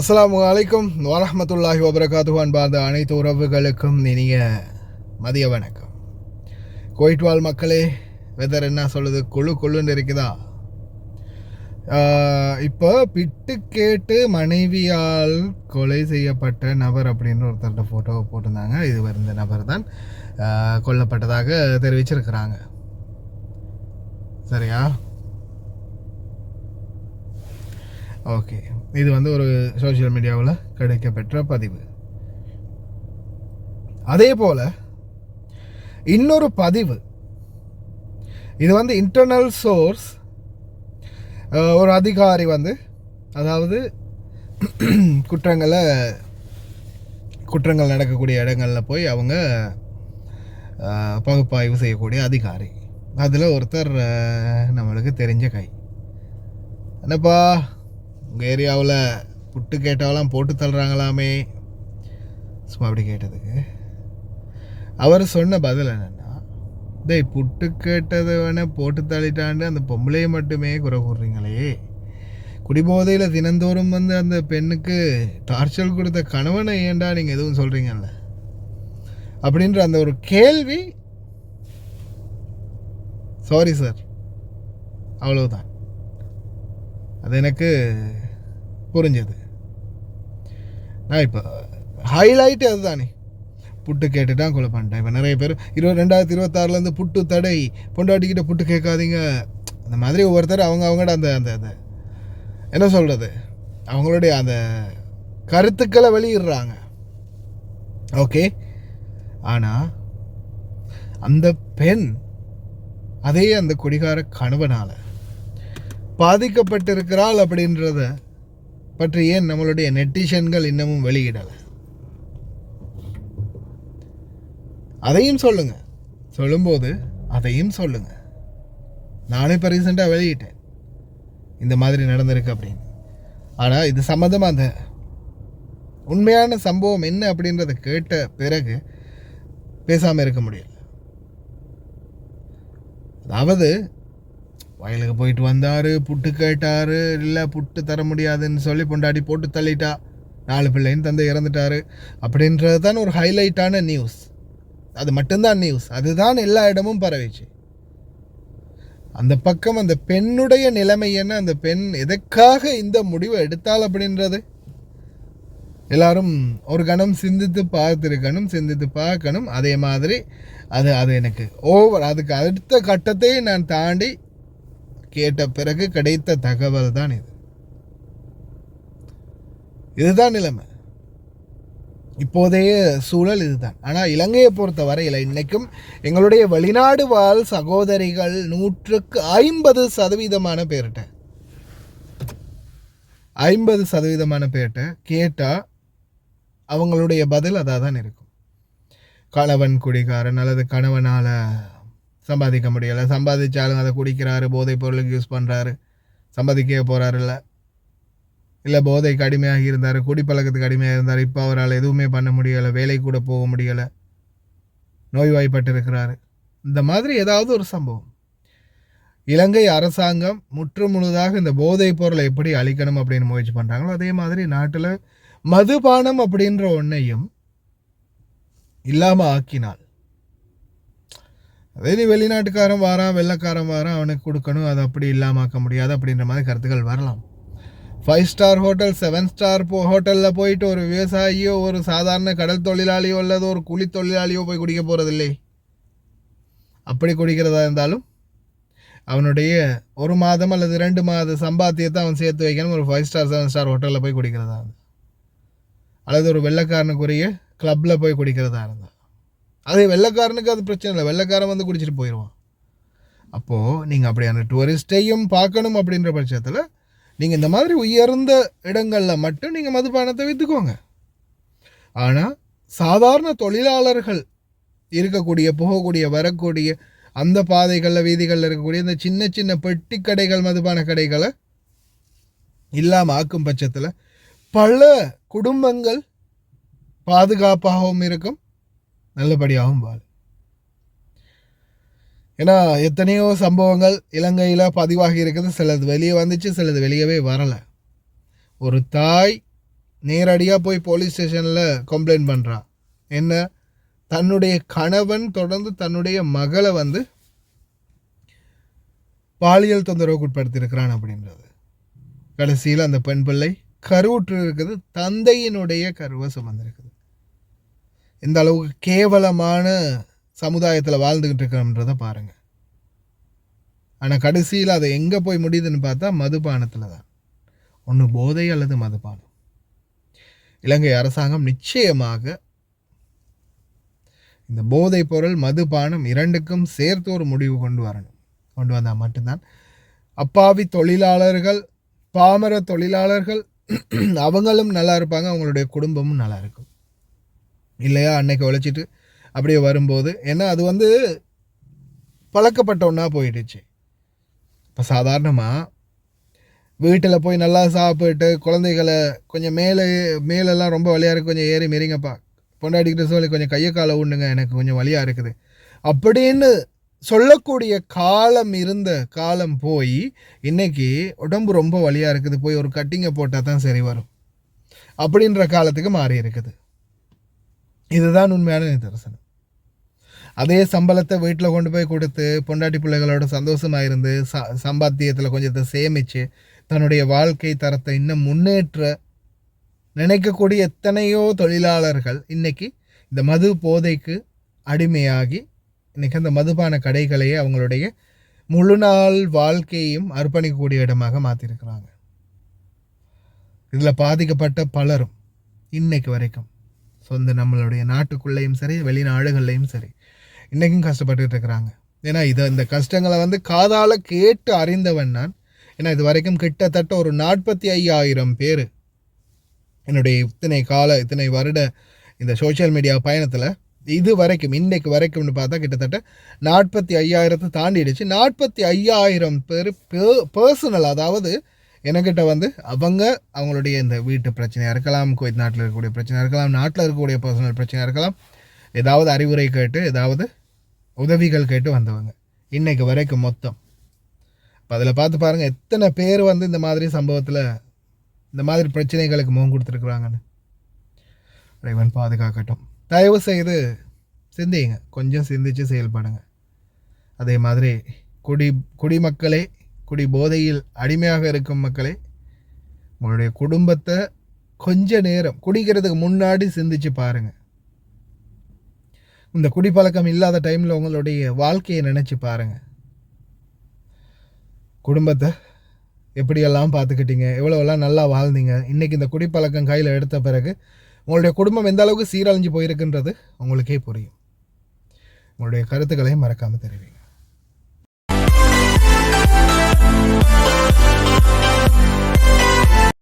அஸ்ஸலாமு அலைக்கும் வரஹ்மத்துல்லாஹி வபரகாத்துஹு. அன்பார்ந்த அனைத்து உறவுகளுக்கும் இனிய மதிய வணக்கம். குவைத் வாழ் மக்களே, வெதர் என்ன சொல்லுது? கொள்ளுன்னு இருக்குதா? இப்போ பிட்டு கேட்டு மனைவியால் கொலை செய்யப்பட்ட நபர் அப்படின்னு ஒருத்தர்கிட்ட ஃபோட்டோ போட்டிருந்தாங்க. இது இந்த நபர் தான் கொல்லப்பட்டதாக தெரிவிச்சிருக்கிறாங்க. சரியா? ஓகே, இது ஒரு சோஷியல் மீடியாவில் கிடைக்கப்பெற்ற பதிவு. அதே போல் இன்னொரு பதிவு, இது இன்டர்னல் சோர்ஸ். ஒரு அதிகாரி அதாவது குற்றங்கள் நடக்கக்கூடிய இடங்களில் போய் அவங்க பகுப்பாய்வு செய்யக்கூடிய அதிகாரி. அதில் ஒருத்தர் நம்மளுக்கு தெரிஞ்ச கை. என்னப்பா, உங்கள் ஏரியாவில் புட்டு கேட்டாலாம் போட்டு தள்ளுறாங்களாமே, சும்மா அப்படி கேட்டதுக்கு அவர் சொன்ன பதில் என்னென்னா, புட்டு கேட்டதை வேணால் போட்டு தள்ளிட்டாண்டு அந்த பொம்பளையை மட்டுமே குறை கூடுறீங்களே, குடிபோதையில் தினந்தோறும் அந்த பெண்ணுக்கு டார்ச்சர் கொடுத்த கணவனை ஏண்டா நீங்கள் எதுவும் சொல்கிறீங்கல்ல அப்படின்ற அந்த ஒரு கேள்வி. சாரி சார், அவ்வளவுதான். அது எனக்கு புரிஞ்சது. நான் இப்போ ஹைலைட்டு அதுதானே, புட்டு கேட்டுட்டான் கொலை பண்ணிட்டேன். இப்போ நிறைய பேர் 2026 புட்டு தடை, பொண்டாட்டிக்கிட்ட புட்டு கேட்காதீங்க, அந்த மாதிரி ஒவ்வொருத்தர் அவங்களோட அந்த அந்த என்ன சொல்கிறது, அவங்களுடைய அந்த கருத்துக்களை வெளியிடுறாங்க. ஓகே, ஆனால் அந்த பெண் அதே அந்த குடிகார கணவனால் பாதிக்கப்பட்டிருக்கிறாள் அப்படின்றத பற்றி ஏன் நம்மளுடைய நெட்டிசன்கள் இன்னமும் வெளியிடலை? அதையும் சொல்லுங்க. சொல்லும்போது அதையும் சொல்லுங்க. நானே இப்போ ரீசெண்டாக வெளியிட்டேன் இந்த மாதிரி நடந்திருக்கு அப்படின்னு. ஆனால் இது சம்மந்தமாக அந்த உண்மையான சம்பவம் என்ன அப்படின்றத கேட்ட பிறகு பேசாமல் இருக்க முடியல. அதாவது வயலுக்கு போயிட்டு வந்தார், புட்டு கேட்டார், இல்லை புட்டு தர முடியாதுன்னு சொல்லி பொண்டாடி போட்டு தள்ளிட்டா, 4 பிள்ளைன்னு தந்தை இறந்துட்டார் அப்படின்றது தான் ஒரு ஹைலைட்டான நியூஸ். அது மட்டும்தான் நியூஸ், அதுதான் எல்லா இடமும் பரவிச்சு. அந்த பக்கம் அந்த பெண்ணுடைய நிலைமை என்ன, அந்த பெண் எதற்காக இந்த முடிவை எடுத்தாள் அப்படின்றது எல்லாரும் ஒரு கணம் சிந்தித்து பார்க்கணும். அதே மாதிரி அது எனக்கு அதுக்கு அடுத்த கட்டத்தை நான் தாண்டி கேட்ட பிறகு கிடைத்த தகவல் தான் இதுதான் நிலைமை, இப்போதைய சூழல் இதுதான். ஆனால் இலங்கையை பொறுத்த வரையில் இன்னைக்கும் எங்களுடைய வெளிநாடு வாழ் சகோதரிகள் 150% பேர்கிட்ட 50% கேட்டால் அவங்களுடைய பதில் அதாக தான் இருக்கும். கணவன் குடிகாரன், அல்லது கணவனால் சம்பாதிக்க முடியலை, சம்பாதிச்சாலும் அதை குடிக்கிறாரு, போதைப் பொருளுக்கு யூஸ் பண்ணுறாரு, சம்பாதிக்க போகிறாரு, இல்லை போதைக்கு அடிமையாகி இருந்தார், குடிப்பழக்கத்துக்கு அடிமையாக இருந்தார், இப்போ அவரால் எதுவுமே பண்ண முடியலை, வேலை கூட போக முடியலை, நோய்வாய்ப்பட்டு இருக்கிறாரு. இந்த மாதிரி ஏதாவது ஒரு சம்பவம். இலங்கை அரசாங்கம் முழுதாக இந்த போதைப் பொருளை எப்படி அழிக்கணும் அப்படின்னு முயற்சி பண்ணுறாங்களோ, அதே மாதிரி நாட்டில் மதுபானம் அப்படின்ற ஒன்றையும் இல்லாமல் ஆக்கினால், அதே நீ வெளிநாட்டுக்காரன் வாரான், வெள்ளைக்காரன் வாரான், அவனுக்கு கொடுக்கணும், அதை அப்படி இல்லாமல் ஆக்க முடியாது அப்படின்ற மாதிரி கருத்துக்கள் வரலாம். 5 ஸ்டார் ஹோட்டல், 7 ஸ்டார் ஹோட்டலில் போயிட்டு ஒரு விவசாயியோ, ஒரு சாதாரண கடல் தொழிலாளியோ அல்லது ஒரு கூலி தொழிலாளியோ போய் குடிக்க போகிறதில்லை. அப்படி குடிக்கிறதா இருந்தாலும் அவனுடைய 1 மாதம் அல்லது 2 மாத சம்பாத்தியத்தை அவன் சேர்த்து வைக்கணும். ஒரு 5 ஸ்டார் 7 ஸ்டார் ஹோட்டலில் போய் குடிக்கிறதா இருந்தால், அல்லது ஒரு வெள்ளைக்காரனுக்குரிய கிளப்பில் போய் குடிக்கிறதா இருந்தால், அதே வெள்ளைக்காரனுக்கு அது பிரச்சனை இல்லை, வெள்ளைக்காரன் குடிச்சிட்டு போயிடுவான். அப்போது நீங்கள் அப்படியான டூரிஸ்டையும் பார்க்கணும் அப்படின்ற பட்சத்தில் நீங்கள் இந்த மாதிரி உயர்ந்த இடங்களில் மட்டும் நீங்கள் மதுபானத்தை விற்றுக்கோங்க. ஆனால் சாதாரண தொழிலாளர்கள் இருக்கக்கூடிய, போகக்கூடிய, வரக்கூடிய அந்த பாதைகளில், வீதிகளில் இருக்கக்கூடிய இந்த சின்ன சின்ன பெட்டி கடைகள், மதுபான கடைகளை இல்லாமல் ஆக்கும் பட்சத்தில் பல குடும்பங்கள் பாதுகாப்பாகவும் இருக்கும், நல்லபடியாகவும் வாழும். ஏன்னா எத்தனையோ சம்பவங்கள் இலங்கையில் பதிவாகி இருக்குது. சிலது வெளியே வந்துச்சு, சிலது வெளியவே வரலை. ஒரு தாய் நேரடியாக போய் போலீஸ் ஸ்டேஷனில் கம்ப்ளைண்ட் பண்ணுறா. என்ன, தன்னுடைய கணவன் தொடர்ந்து தன்னுடைய மகளை வந்து பாலியல் தொந்தரவுக்கு உட்படுத்தியிருக்கிறான் அப்படின்றது. கடைசியில் அந்த பெண் பிள்ளை கருவுற்று இருக்குது, தந்தையினுடைய கருவை சுமந்திருக்குது. இந்த அளவுக்கு கேவலமான சமுதாயத்தில் வாழ்ந்துக்கிட்டு இருக்கிறோம்ன்றதை பாருங்கள். ஆனால் கடைசியில் அதை எங்கே போய் முடியுதுன்னு பார்த்தா மதுபானத்தில் தான். ஒன்று போதை அல்லது மதுபானம். இலங்கை அரசாங்கம் நிச்சயமாக இந்த போதைப் பொருள் மதுபானம் இரண்டுக்கும் சேர்த்து ஒரு முடிவு கொண்டு வரணும். கொண்டு வந்தால் மட்டும்தான் அப்பாவி தொழிலாளர்கள், பாமர தொழிலாளர்கள் அவங்களும் நல்லா இருப்பாங்க, அவங்களுடைய குடும்பமும் நல்லா இருக்கும். இல்லையா, அன்னைக்கு உழைச்சிட்டு அப்படியே வரும்போது, ஏன்னா அது வந்து பழக்கப்பட்ட ஒன்றா போயிடுச்சு. இப்போ சாதாரணமாக வீட்டில் போய் நல்லா சாப்பிட்டு குழந்தைகளை கொஞ்சம் மேலெல்லாம் ரொம்ப வலியாக இருக்குது, கொஞ்சம் ஏறி மெரிங்கப்பா, பொண்டாடிக்கிட்டு சொல்லி கொஞ்சம் கையை காலை உண்டுங்க, எனக்கு கொஞ்சம் வலியாக இருக்குது அப்படின்னு சொல்லக்கூடிய காலம் இருந்த காலம் போய் இன்னைக்கு உடம்பு ரொம்ப வலியாக இருக்குது, போய் ஒரு கட்டிங்கை போட்டால் தான் சரி வரும் அப்படின்ற காலத்துக்கு மாறி இருக்குது. இதுதான் உண்மையான நிதர்சனம். அதே சம்பளத்தை வீட்டில் கொண்டு போய் கொடுத்து பொண்டாட்டி பிள்ளைகளோட சந்தோஷமாக இருந்து சம்பாத்தியத்தில் கொஞ்சத்தை சேமித்து தன்னுடைய வாழ்க்கை தரத்தை இன்னும் முன்னேற்ற நினைக்கக்கூடிய எத்தனையோ தொழிலாளர்கள் இன்னைக்கு இந்த மது போதைக்கு அடிமையாகி இன்னைக்கு அந்த மதுபான கடைகளையே அவங்களுடைய முழு நாள் வாழ்க்கையையும் அர்ப்பணிக்கக்கூடிய இடமாக மாற்றிருக்கிறாங்க. இதில் பாதிக்கப்பட்ட பலரும் இன்னைக்கு வரைக்கும் சொந்த நம்மளுடைய நாட்டுக்குள்ளேயும் சரி வெளிநாடுகள்லையும் சரி இன்றைக்கும் கஷ்டப்பட்டுட்டு இருக்கிறாங்க. ஏன்னா இந்த கஷ்டங்களை வந்து காதால் கேட்டு அறிந்தவன் நான். ஏன்னா இது வரைக்கும் கிட்டத்தட்ட ஒரு 45,000 பேர் என்னுடைய இத்தனை வருட இந்த சோஷியல் மீடியா பயணத்தில் இது வரைக்கும் இன்றைக்கு வரைக்கும்னு பார்த்தா கிட்டத்தட்ட 45,000 தாண்டிடுச்சு. 45,000 பேர் பர்சனல், அதாவது என்கிட்ட வந்து அவங்களுடைய இந்த வீட்டு பிரச்சனையாக இருக்கலாம், குவைத் நாட்டில் இருக்கக்கூடிய பிரச்சனையாக இருக்கலாம், நாட்டில் இருக்கக்கூடிய பர்சனல் பிரச்சனையாக இருக்கலாம், ஏதாவது அறிவுரை கேட்டு ஏதாவது உதவிகள் கேட்டு வந்தவங்க இன்றைக்கு வரைக்கும் மொத்தம். இப்போ அதில் பார்த்து பாருங்கள் எத்தனை பேர் வந்து இந்த மாதிரி சம்பவத்தில் இந்த மாதிரி பிரச்சனைகளுக்கு முகம் கொடுத்துருக்குறாங்கன்னு. இறைவன் பாதுகாக்கட்டும். தயவு செய்து சிந்திங்க, கொஞ்சம் சிந்தித்து செயல்படுங்க. அதே மாதிரி குடிமக்களே, குடி போதையில் அடிமையாக இருக்கும் மக்களே, உங்களுடைய குடும்பத்தை கொஞ்ச நேரம் குடிக்கிறதுக்கு முன்னாடி சிந்திச்சு பாருங்கள். இந்த குடிப்பழக்கம் இல்லாத டைமில் உங்களுடைய வாழ்க்கையை நினச்சி பாருங்கள். குடும்பத்தை எப்படியெல்லாம் பார்த்துக்கிட்டீங்க, எவ்வளோவெல்லாம் நல்லா வாழ்ந்தீங்க. இன்றைக்கி இந்த குடிப்பழக்கம் கையில் எடுத்த பிறகு உங்களுடைய குடும்பம் எந்த அளவுக்கு சீரழிஞ்சு போயிருக்குன்றது உங்களுக்கே புரியும். உங்களுடைய கருத்துக்களையும் மறக்காமல் தெரிவிங்க.